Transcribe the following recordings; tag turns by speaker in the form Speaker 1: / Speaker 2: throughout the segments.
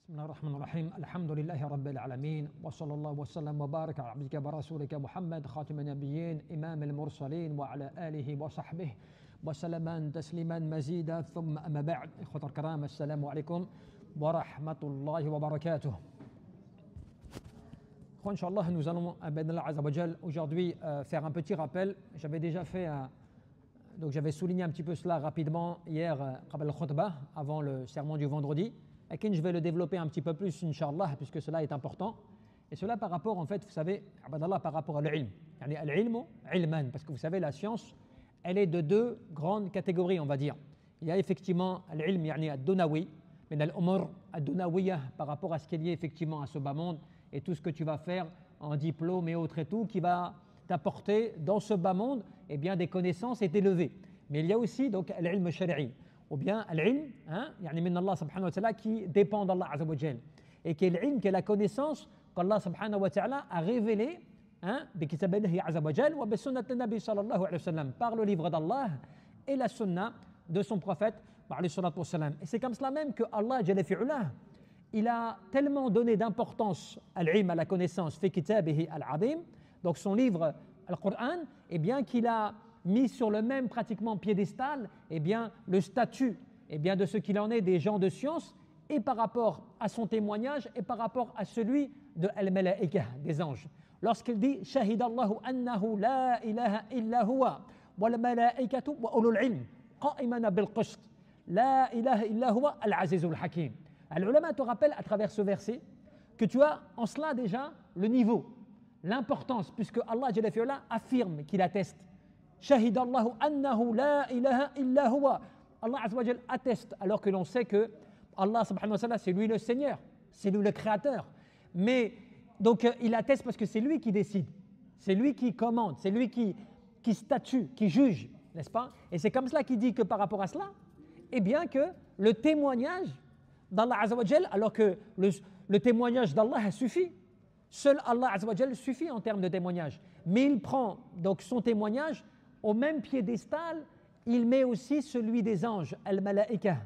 Speaker 1: بسم الله الرحمن الرحيم الحمد لله رب العالمين وصلى الله وسلم وبارك على عبدك ورسولك محمد خاتم النبيين إمام المرسلين وعلى آله وصحبه وسلم تسليما مزيدا ثم أما بعد إخوة الكرام السلام عليكم ورحمة الله وبركاته. Inch'Allah, nous allons aujourd'hui faire un petit rappel. J'avais déjà fait donc j'avais souligné un petit peu cela rapidement hier avant le sermon du vendredi. Et je vais le développer un petit peu plus, Inch'Allah, puisque cela est important. Et cela par rapport, en fait, vous savez, par rapport à l'ilm. Al-ilmu, ilman, parce que vous savez, la science, elle est de deux grandes catégories, on va dire. Il y a effectivement l'ilm, ad-dunawi, mais al-umur ad-dunawiyah, par rapport à ce qu'il y a effectivement à ce bas monde, et tout ce que tu vas faire en diplôme et autres et tout, qui va t'apporter dans ce bas monde, eh bien, des connaissances et t'élever. Mais il y a aussi, donc, l'ilm shari'i. Ou bien l'ilm, min Allah subhanahu wa ta'ala, qui dépend d'Allah azza wa jal. Et qui est l'ilm, qui est la connaissance qu'Allah subhanahu wa ta'ala a révélée bi kitabihi azza wa jal wa bi sunnati nabi sallallahu alayhi wa sallam, par le livre d'Allah et la sunna de son prophète alayhi salatu wa sallam. Et c'est comme cela même que Allah jalla fi'ula, il a tellement donné d'importance à l'ilm, à la connaissance, fi kitabihi al-azim, donc son livre al-Qur'an, et bien qu'il a mis sur le même pratiquement piédestal, eh bien, le statut de ce qu'il en est des gens de science, et par rapport à son témoignage et par rapport à celui de al-malaika, des anges. Lorsqu'il dit « Shahidallahu annahu la ilaha illa huwa wal malaikatu wa ulul ilm qa'imana bil qist la ilaha illa huwa al-azizul hakim ». L'ulama te rappelle à travers ce verset que tu as en cela déjà le niveau, l'importance, puisque Allah Jalla fi'ala affirme qu'il atteste. Shahidallahu annahu la ilaha illa huwa. Allah azza wa jal atteste, alors que l'on sait que Allah subhanahu wa ta'ala, c'est lui le Seigneur, c'est lui le Créateur. Mais donc il atteste parce que c'est lui qui décide, c'est lui qui commande, c'est lui qui statue, qui juge, n'est-ce pas? Et c'est comme cela qu'il dit que par rapport à cela, eh bien que le témoignage d'Allah azza wa jal, alors que le témoignage d'Allah suffit. Seul Allah azza wa jal suffit en termes de témoignage. Mais il prend donc son témoignage au même piédestal, il met aussi celui des anges, al-malaika,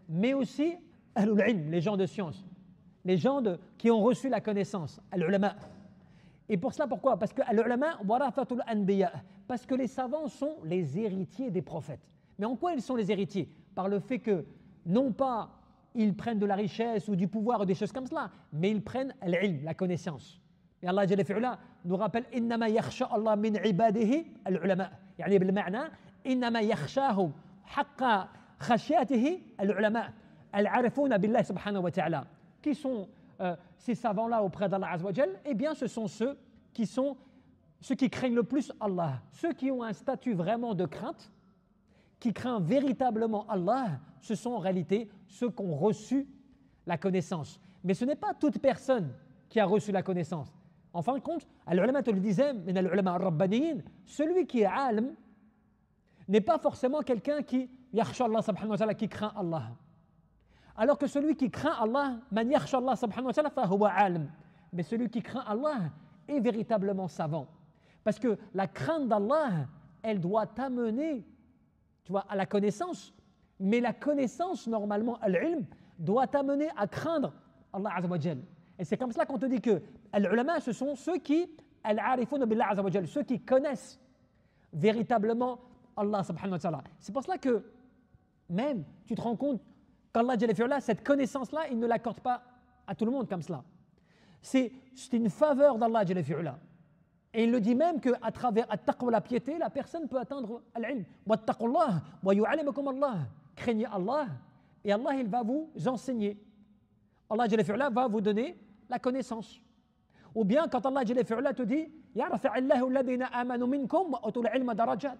Speaker 1: mais aussi al-ilm, les gens de science, les gens qui ont reçu la connaissance, al-ulama. Et pour cela, pourquoi? Parce que al-ulama warathatul anbiya, parce que les savants sont les héritiers des prophètes. Mais en quoi ils sont les héritiers? Par le fait que, non pas ils prennent de la richesse ou du pouvoir ou des choses comme cela, mais ils prennent al-ilm, la connaissance. Et Allah Jalla fi'ala nous rappelle إنما يخشى الله من عباده العلماء. يعني بالمعنى إنما يخشاه حق خشيته العلماء العارفون بالله سبحانه وتعالى. Qui sont ces savants-là auprès d'Allah Azza wa Jal? Eh bien, ce sont ceux qui craignent le plus Allah, ceux qui ont un statut vraiment de crainte, qui craignent véritablement Allah. Ce sont en réalité ceux qui ont reçu la connaissance. Mais ce n'est pas toute personne qui a reçu la connaissance. En fin de compte, l'ulama te le disait, celui qui est alim n'est pas forcément quelqu'un qui yakhsha Allah subhanahu wa ta'ala, qui craint Allah. Alors que celui qui craint Allah, man yakhsha Allah subhanahu wa ta'ala fa huwa alim. Mais celui qui craint Allah est véritablement savant. Parce que la crainte d'Allah, elle doit t'amener, tu vois, à la connaissance. Mais la connaissance, normalement, al-ilm, doit t'amener à craindre Allah azza wa jal. Et c'est comme cela qu'on te dit que l'ulama, ce sont ceux qui, al-arifun billah azza wa jal, ceux qui connaissent véritablement Allah subhanahu wa ta'ala. C'est pour cela que même, tu te rends compte qu'Allah Jalla fi'ala, cette connaissance-là, il ne l'accorde pas à tout le monde comme cela. C'est une faveur d'Allah Jalla fi'ala. Et il le dit même qu'à travers at-taqwa, la piété, la personne peut atteindre al-ilm. Wattaqullah wa yu'allimukum Allah. Craignez Allah et Allah, il va vous enseigner. Allah Jalla fi'ala va vous donner la connaissance. Ou bien quand Allah Jalla fi'ala te dit Ya'rafa'illahu alladhina amanu minkum wa utul ilma darajat.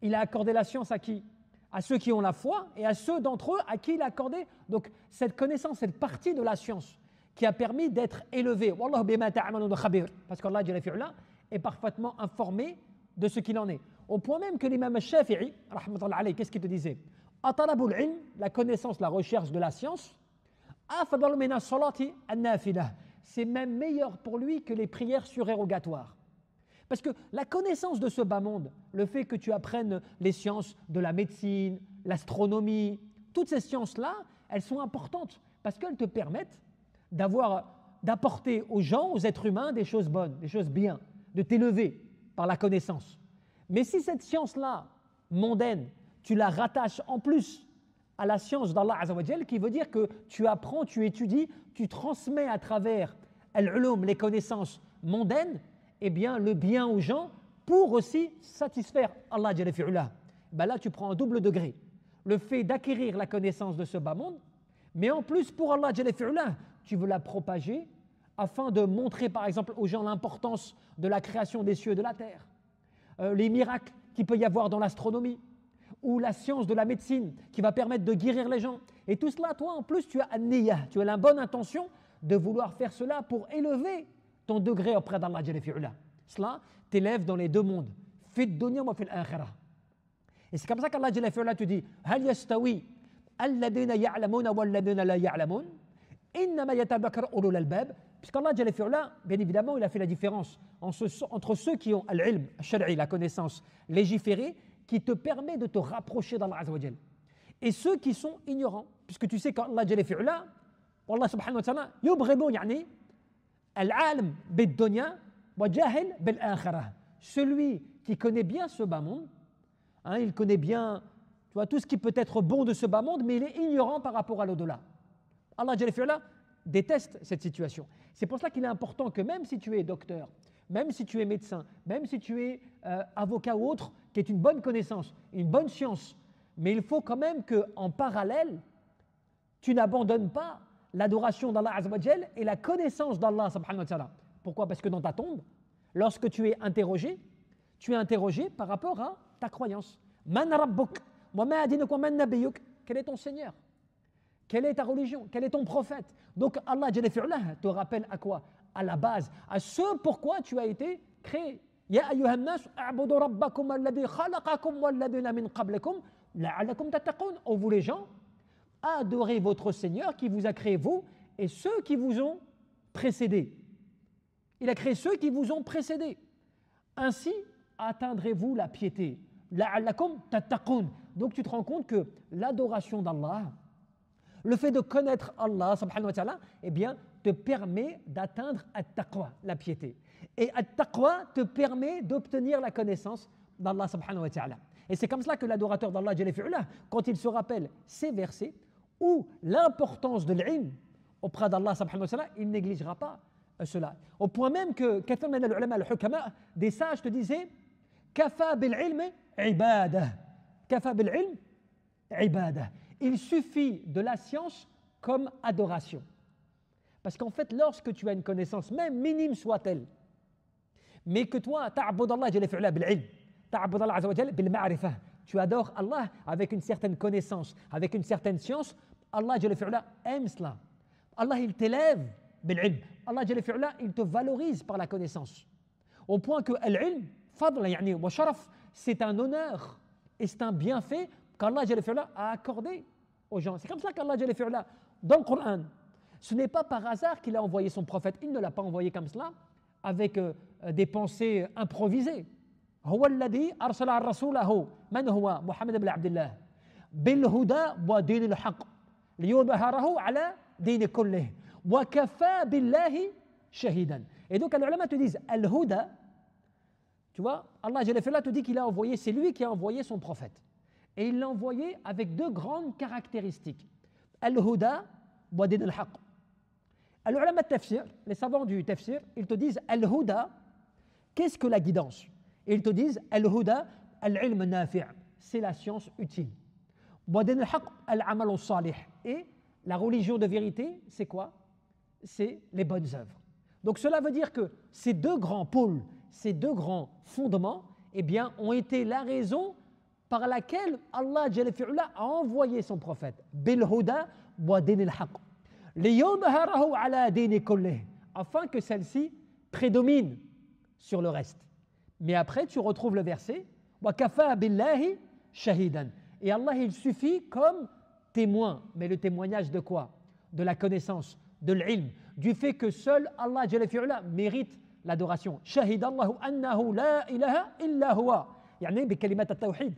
Speaker 1: Il a accordé la science à qui? À ceux qui ont la foi et à ceux d'entre eux à qui il a accordé donc cette connaissance, cette partie de la science qui a permis d'être élevé. Wallahu bima ta'malun khabir, parce qu'Allah Jalla fi'ala est parfaitement informé de ce qu'il en est. Au point même que l'imam Shafi'i, rahmatullah alayhi, qu'est-ce qu'il te disait? Atalabul ilm, la connaissance, la recherche de la science, afdal min as-salati an-nafilah, c'est même meilleur pour lui que les prières surérogatoires. Parce que la connaissance de ce bas monde, le fait que tu apprennes les sciences de la médecine, l'astronomie, toutes ces sciences-là, elles sont importantes. Parce qu'elles te permettent d'apporter aux gens, aux êtres humains, des choses bonnes, des choses bien, de t'élever par la connaissance. Mais si cette science-là, mondaine, tu la rattaches en plus à la science d'Allah Azzawajal, qui veut dire que tu apprends, tu étudies, tu transmets à travers al-ulum, les connaissances mondaines, eh bien le bien aux gens pour aussi satisfaire Allah Jalla fi'ula. Ben là tu prends un double degré. Le fait d'acquérir la connaissance de ce bas monde, mais en plus pour Allah Jalla fi'ula, tu veux la propager afin de montrer par exemple aux gens l'importance de la création des cieux et de la terre, les miracles qu'il peut y avoir dans l'astronomie, ou la science de la médecine qui va permettre de guérir les gens. Et tout cela, toi, en plus, tu as an-niyah, tu as la bonne intention de vouloir faire cela pour élever ton degré auprès d'Allah Jalla fi'ula. Cela t'élève dans les deux mondes, fi dunya wa fil akhirah. Et c'est comme ça qu'Allah Jalla fi'ula te dit hal yastawi alladhina ya'lamuna wal ladhina la ya'lamun innama yatadhakkaru ulul albab. Puisqu'Allah Jalla fi'ula, bien évidemment, il a fait la différence entre ceux qui ont al-ilm, al-shar'i, la connaissance légiférée, qui te permet de te rapprocher d'Allah Azzawajal. Et ceux qui sont ignorants, puisque tu sais qu'Allah Jalla fi'ula, Allah subhanahu wa ta'ala, yubghidu yani al-alim bid-dunya wa jahil bil-akhirah. Celui qui connaît bien ce bas monde, il connaît bien, tu vois, tout ce qui peut être bon de ce bas monde, mais il est ignorant par rapport à l'au-delà. Allah Jalla fi'ula déteste cette situation. C'est pour cela qu'il est important que même si tu es docteur, même si tu es médecin, même si tu es avocat ou autre, qui est une bonne connaissance, une bonne science, mais il faut quand même qu'en parallèle, tu n'abandonnes pas l'adoration d'Allah Azzawajal et la connaissance d'Allah subhanahu wa ta'ala. Pourquoi? Parce que dans ta tombe, lorsque tu es interrogé par rapport à ta croyance. Man rabbuk wa ma dinuk wa man nabiyyuk. Quel est ton Seigneur? Quelle est ta religion? Quel est ton prophète? Donc Allah Jalla fi'ula te rappelle à quoi? À la base, à ce pourquoi tu as été créé. Ya ayyuhan nas a'budu rabbakum alladhi khalaqakum walladhina min qablikum la'allakum tattaqun. Oh vous les gens, adorez votre Seigneur qui vous a créé vous et ceux qui vous ont précédés. Il a créé ceux qui vous ont précédés. Ainsi atteindrez-vous la piété. La'allakum tattaqun. Donc tu te rends compte que l'adoration d'Allah, le fait de connaître Allah subhanahu wa ta'ala, eh bien, te permet d'atteindre at-taqwa, la piété. Et at-taqwa te permet d'obtenir la connaissance d'Allah subhanahu wa ta'ala. Et c'est comme cela que l'adorateur d'Allah Jalla fi'ula, quand il se rappelle ces versets, ou l'importance de l'ilm auprès d'Allah subhanahu wa ta'ala, il ne négligera pas cela. Au point même que kathir min al-ulama al-hukama, des sages te disaient kafa bil-ilm ibadah. Kafa bil-ilm ibadah. Il suffit de la science comme adoration. Parce qu'en fait, lorsque tu as une connaissance, même minime soit-elle, mais que toi, ta'abud Allah Jalla fi'ula bil-ilm, ta'abud Allah Azzawajal bil-ma'rifah, tu adores Allah avec une certaine connaissance, avec une certaine science, Allah Jalla fi'ula aime cela. Allah, il t'élève bil-ilm. Allah Jalla fi'ula, il te valorise par la connaissance. Au point que al-ilm, fadl, yani, wa sharaf, c'est un honneur et c'est un bienfait qu'Allah Jalla fi'ula a accordé aux gens. C'est comme ça qu'Allah Jalla fi'ula, dans le Coran, ce n'est pas par hasard qu'il a envoyé son prophète. Il ne l'a pas envoyé comme cela, avec des pensées improvisées. هو الذي أرسل رسوله من هو محمد بن عبد الله بالهدى ودين الحق ليظهره على دين كله وكفى بالله شهيدا. Et donc les ulama te disent al-huda, tu vois, Allah Jalla fi'ala te dit qu'il a envoyé, c'est lui qui a envoyé son prophète. Et il l'a envoyé avec deux grandes caractéristiques. Al-huda wa din al-haq. Les ulama de tafsir, les savants du tafsir, ils te disent al-huda, qu'est-ce que la guidance? Et ils te disent al-huda al-ilm nafi', c'est la science utile. Wa din al-haq al-amal al-salih. Et la religion de vérité, c'est quoi? C'est les bonnes œuvres. Donc cela veut dire que ces deux grands pôles, ces deux grands fondements, eh bien, ont été la raison par laquelle Allah Jalla fi'ula a envoyé son prophète. Bil huda wa din al-haq. Liyudhhirahu ala din kullih, afin que celle-ci prédomine sur le reste. Mais après, tu retrouves le verset wa kafa billahi shahidan. Et Allah, il suffit comme témoin. Mais le témoignage de quoi? De la connaissance, de l'ilm, du fait que seul Allah Jalla fi'ula mérite l'adoration. Shahidallahu annahu la ilaha illa huwa. يعني بكلمات التوحيد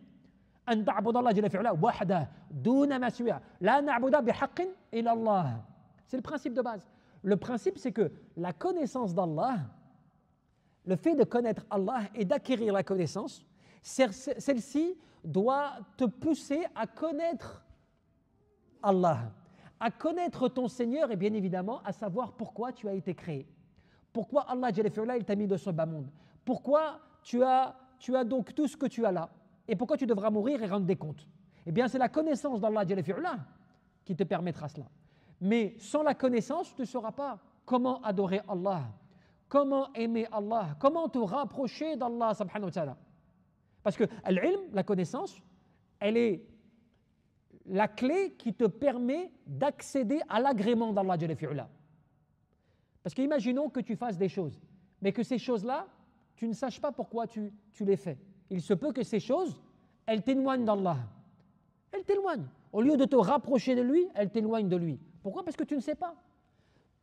Speaker 1: أن تعبد الله جل في علاه وحده دون ما سواه لا نعبد بحق إلا الله. C'est le principe de base. Le principe, c'est que la connaissance d'Allah, le fait de connaître Allah et d'acquérir la connaissance, celle-ci doit te pousser à connaître Allah, à connaître ton Seigneur et bien évidemment à savoir pourquoi tu as été créé. Pourquoi Allah il t'a mis dans ce bas monde. Pourquoi tu as donc tout ce que tu as là. Et pourquoi tu devras mourir et rendre des comptes. Eh bien, c'est la connaissance d'Allah qui te permettra cela. Mais sans la connaissance, tu ne sauras pas comment adorer Allah, comment aimer Allah, comment te rapprocher d'Allah subhanahu wa ta'ala. Parce que l'ilm, la connaissance, elle est la clé qui te permet d'accéder à l'agrément d'Allah. Parce qu'imaginons que tu fasses des choses, mais que ces choses-là, tu ne saches pas pourquoi tu les fais. Il se peut que ces choses, elles t'éloignent d'Allah. Elles t'éloignent. Au lieu de te rapprocher de lui, elles t'éloignent de lui. Pourquoi? Parce que tu ne sais pas.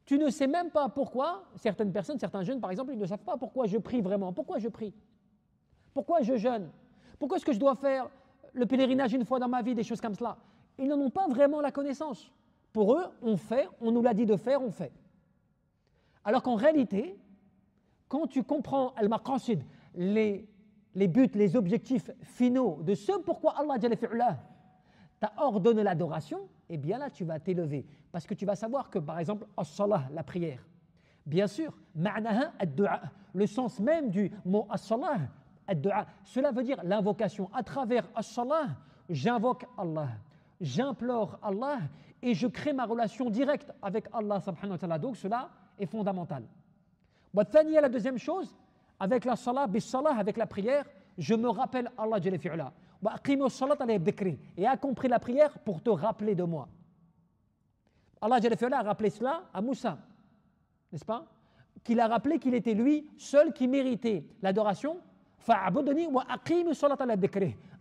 Speaker 1: Tu ne sais même pas pourquoi, certaines personnes, certains jeunes par exemple, ils ne savent pas pourquoi je prie vraiment. Pourquoi je prie? Pourquoi je jeûne? Pourquoi est-ce que je dois faire le pèlerinage une fois dans ma vie, des choses comme cela? Ils n'en ont pas vraiment la connaissance. Pour eux, on fait, on nous l'a dit de faire, on fait. Alors qu'en réalité, quand tu comprends al-maqasid, les buts, les objectifs finaux de ce pourquoi Allah t'a ordonné l'adoration, eh bien là tu vas t'élever. Parce que tu vas savoir que par exemple, as-salah, la prière, bien sûr, ma'naha ad-du'a, le sens même du mot as-salah, ad-du'a, cela veut dire l'invocation. À travers as-salah, j'invoque Allah, j'implore Allah et je crée ma relation directe avec Allah subhanahu wa ta'ala. Donc cela est fondamental. La deuxième chose, avec la salah, bis-salah, avec la prière, je me rappelle Allah Jalla fi'ala. Et a compris la prière pour te rappeler de moi. Allah Jalla fi'ala a rappelé cela à Moussa, n'est-ce pas? Qu'il a rappelé qu'il était lui seul qui méritait l'adoration.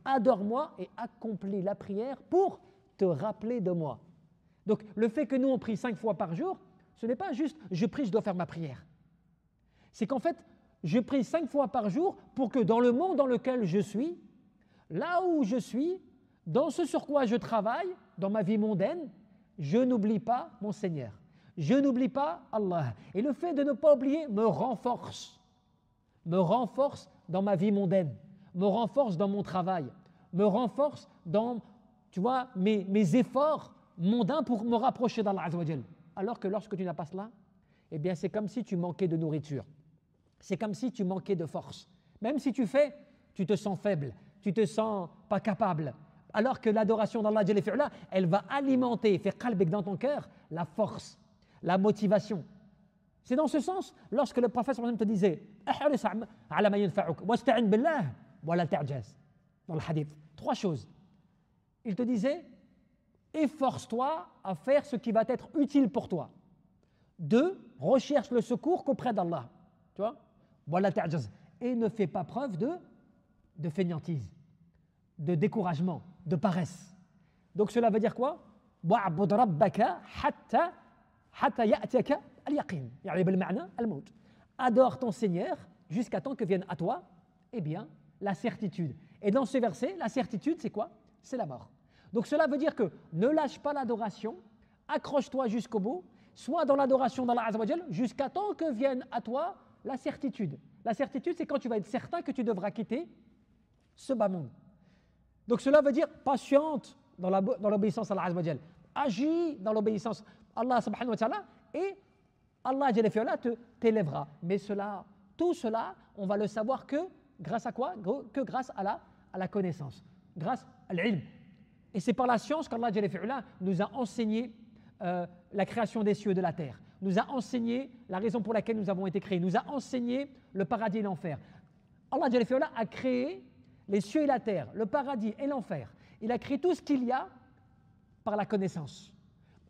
Speaker 1: Adore-moi et accomplis la prière pour te rappeler de moi. Donc le fait que nous on prie 5 fois par jour, ce n'est pas juste je prie, je dois faire ma prière. C'est qu'en fait, je prie 5 fois par jour pour que dans le monde dans lequel je suis, là où je suis, dans ce sur quoi je travaille, dans ma vie mondaine, je n'oublie pas mon Seigneur. Je n'oublie pas Allah. Et le fait de ne pas oublier me renforce. Me renforce dans ma vie mondaine. Me renforce dans mon travail. Me renforce dans, tu vois, mes efforts mondains pour me rapprocher d'Allah Azza wa Jal. Alors que lorsque tu n'as pas cela, eh bien c'est comme si tu manquais de nourriture. C'est comme si tu manquais de force. Même si tu fais, tu te sens faible, tu te sens pas capable. Alors que l'adoration d'Allah, elle va alimenter, faire qalbik dans ton cœur, la force, la motivation. C'est dans ce sens, lorsque le prophète te disait dans le hadith, 3 choses. Il te disait, efforce-toi à faire ce qui va être utile pour toi. 2, recherche le secours qu'auprès d'Allah. Tu vois? Et ne fais pas preuve de fainéantise, de découragement, de paresse. Donc cela veut dire quoi? Adore ton Seigneur jusqu'à temps que vienne à toi, eh bien, la certitude. Et dans ce verset, la certitude, c'est quoi? C'est la mort. Donc cela veut dire que ne lâche pas l'adoration, accroche-toi jusqu'au bout, sois dans l'adoration d'Allah Azza wa Jal jusqu'à temps que vienne à toi la certitude. La certitude, c'est quand tu vas être certain que tu devras quitter ce bas monde. Donc cela veut dire patiente dans l'obéissance à Allah Azza wa Jal. Agis dans l'obéissance à Allah subhanahu wa ta'ala et Allah Jalla fi'ala t'élèvera. Mais tout cela, on va le savoir que grâce à quoi? Que grâce à la connaissance, grâce à l'ilm. Et c'est par la science qu'Allah Jalla fi'ala nous a enseigné la création des cieux et de la terre, nous a enseigné la raison pour laquelle nous avons été créés, nous a enseigné le paradis et l'enfer. Allah Jalla fi'ala a créé les cieux et la terre, le paradis et l'enfer. Il a créé tout ce qu'il y a par la connaissance.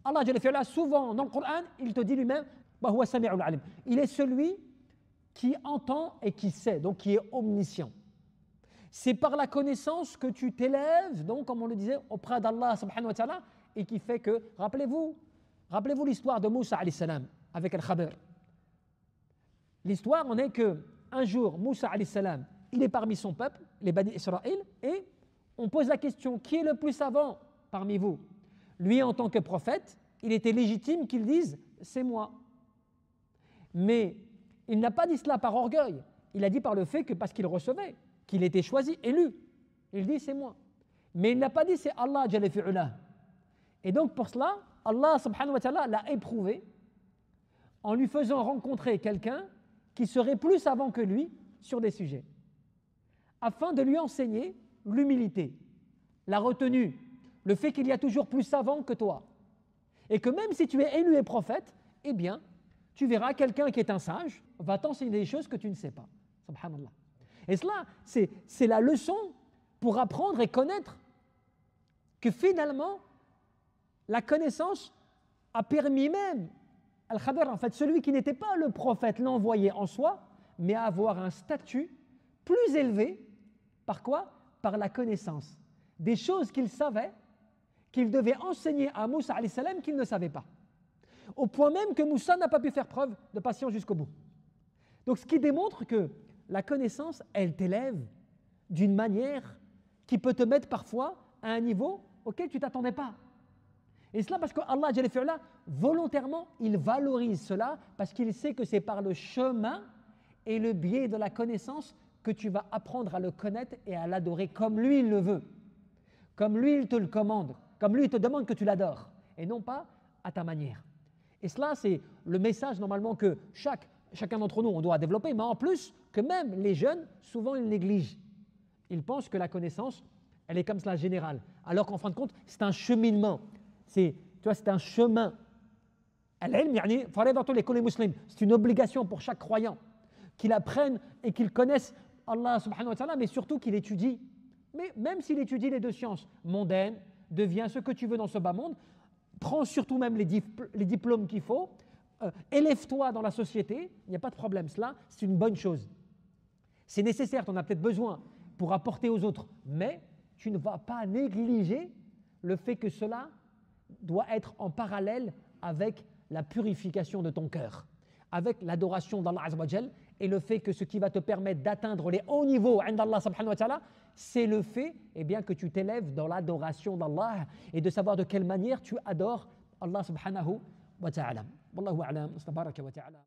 Speaker 1: Allah Jalla fi'ala, souvent dans le Coran, il te dit lui-même, il est celui qui entend et qui sait, donc qui est omniscient. C'est par la connaissance que tu t'élèves, donc comme on le disait, auprès d'Allah subhanahu wa ta'ala, et qui fait que, rappelez-vous l'histoire de Moussa alayhi salam avec Al-Khadir. L'histoire en est que un jour, Moussa alayhi salam, il est parmi son peuple, les Bani Israël, et on pose la question, qui est le plus savant parmi vous? Lui en tant que prophète, il était légitime qu'il dise « c'est moi ». Mais il n'a pas dit cela par orgueil, il a dit par le fait que parce qu'il recevait, qu'il était choisi, élu, il dit « c'est moi ». Mais il n'a pas dit « c'est Allah Jalla fi'ula ». Et donc pour cela, Allah subhanahu wa ta'ala l'a éprouvé en lui faisant rencontrer quelqu'un qui serait plus savant que lui sur des sujets, afin de lui enseigner l'humilité, la retenue, le fait qu'il y a toujours plus savant que toi. Et que même si tu es élu et prophète, eh bien, tu verras quelqu'un qui est un sage va t'enseigner des choses que tu ne sais pas. Subhanallah. Et cela, c'est la leçon pour apprendre et connaître que finalement, la connaissance a permis même Al-Khadir, en fait, celui qui n'était pas le prophète, l'envoyé en soi, mais à avoir un statut plus élevé. Par quoi? Par la connaissance. Des choses qu'il savait, qu'il devait enseigner à Moussa alayhi salam qu'il ne savait pas. Au point même que Moussa n'a pas pu faire preuve de patience jusqu'au bout. Donc ce qui démontre que la connaissance, elle t'élève d'une manière qui peut te mettre parfois à un niveau auquel tu ne t'attendais pas. Et cela parce que Allah Jalla fi'ala, volontairement, il valorise cela parce qu'il sait que c'est par le chemin et le biais de la connaissance que tu vas apprendre à le connaître et à l'adorer comme lui il le veut, comme lui il te le commande, comme lui il te demande que tu l'adores, et non pas à ta manière. Et cela, c'est le message normalement que chacun d'entre nous, on doit développer, mais en plus que même les jeunes, souvent ils négligent. Ils pensent que la connaissance, elle est comme cela générale, alors qu'en fin de compte, c'est un cheminement. C'est un chemin. C'est une obligation pour chaque croyant qu'il apprenne et qu'il connaisse Allah subhanahu wa ta'ala, mais surtout qu'il étudie. Mais même s'il étudie les deux sciences mondaines, devient ce que tu veux dans ce bas monde, prends surtout même les diplômes qu'il faut, élève-toi dans la société, il n'y a pas de problème, cela c'est une bonne chose. C'est nécessaire, tu en as peut-être besoin pour apporter aux autres, mais tu ne vas pas négliger le fait que cela doit être en parallèle avec la purification de ton cœur, avec l'adoration d'Allah Azza wa Jal, et le fait que ce qui va te permettre d'atteindre les hauts niveaux d'Allah subhanahu wa ta'ala, c'est le fait que tu t'élèves dans l'adoration d'Allah et de savoir de quelle manière tu adores Allah subhanahu wa ta'ala. Wallahu a'lam, tabaraka wa ta'ala.